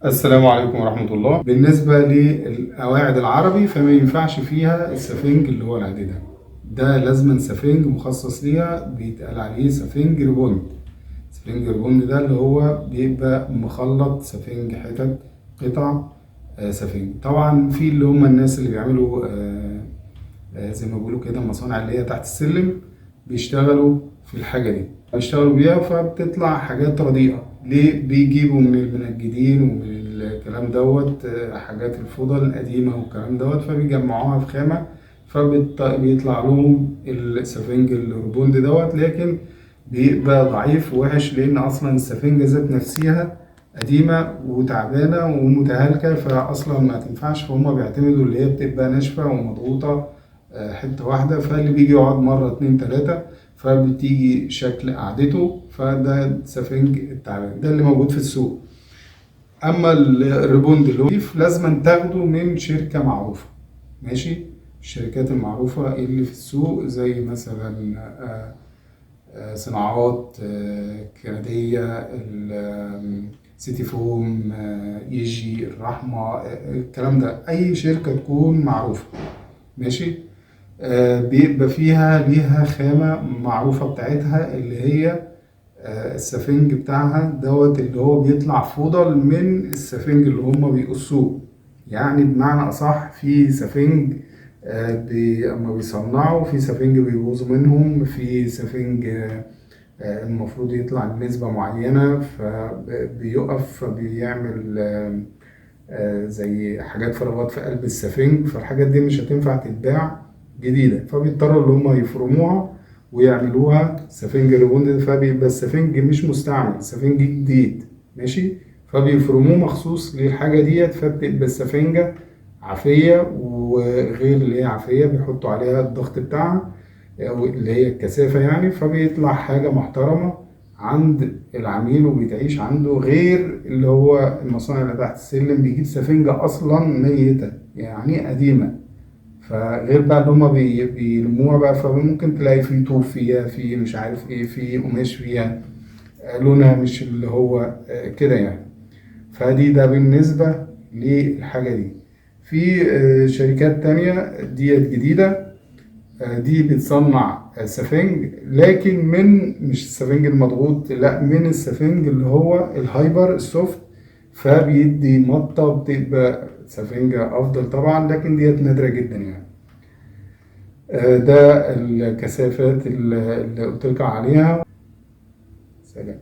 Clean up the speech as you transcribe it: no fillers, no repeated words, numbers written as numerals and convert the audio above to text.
السلام عليكم ورحمة الله. بالنسبة للقواعد العربي فما ينفعش فيها السفنج اللي هو العادي ده لازما سفنج مخصص ليها بيتقال عليه سفنج ريبوند. سفنج ريبوند ده اللي هو بيبقى مخلط سفنج حتت قطع سفنج. طبعا في اللي هم الناس اللي بيعملوا زي ما بيقولوا كده المصانع اللي هي تحت السلم بيشتغلوا في الحاجة دي، بيشتغلوا بيها فبتطلع حاجات رديئة. ليه؟ بيجيبوا من المنجدين ومن الكلام دوت حاجات الفضل القديمة والكلام دوت، فبيجمعوها في خامة فبيطلع لهم السفنج الريبوند دوت، لكن بيبقى ضعيف ووحش لأن أصلا السفنجة ذات نفسها قديمة وتعبانة ومتهالكة، فأصلا ما تنفعش. فهم بيعتمدوا اللي هي بتبقى ناشفة ومضغوطة حتة واحدة، فاللي بيجي يقعد مرة اتنين تلاتة فبتيجي شكل قعدته، فده سفنج التعبان ده اللي موجود في السوق. أما الريبوند اللي هو لازم تاخده من شركة معروفة، ماشي. الشركات المعروفة اللي في السوق زي مثلا صناعات كندية، سيتي فوم، يجي الرحمة، الكلام ده أي شركة تكون معروفة، ماشي. بيبقى ليها خامة معروفة بتاعتها اللي هي السفنج بتاعها دوت اللي هو بيطلع فضل من السفنج اللي هما بيقصوه. يعني بمعنى أصح في سفنج أما بيصنعوا في سفنج بيبوظوا منهم، في سفنج المفروض يطلع بنسبة معينة فبيقف فبيعمل زي حاجات فراغات في قلب السفنج، فالحاجات دي مش هتنفع تتباع جديدة، فبيضطروا اللي هما يفرموها ويعملوها سفنج ريبوند. فبيبقى السفنج مش مستعمل، سفنج جديد، ماشي. فبيفرموه مخصوص للحاجة ديت، فبتبقى السفنجة عافية، وغير اللي هي عافية بيحطوا عليها الضغط بتاعها اللي هي الكثافة يعني، فبيطلع حاجة محترمة عند العميل وبتعيش عنده. غير اللي هو المصانع اللي تحت السلم بيجيب سفنجة أصلا ميتة يعني قديمة، فغير بقى اللي هما بيلموها بقى، فممكن تلاقي في طوب فيها، في مش عارف ايه، في قماش فيها لونها مش اللي هو كده يعني. ده بالنسبة للحاجة دي. في شركات تانية ديت جديدة، دي بتصنع سفنج لكن من مش السفنج المضغوط، لا، من السفنج اللي هو الهايبر السوفت، فبيدي مطة بتبقى سفنجة أفضل طبعا، لكن ديت نادرة جدا يعني. ده الكثافات اللي قلت لك عليها. سلام.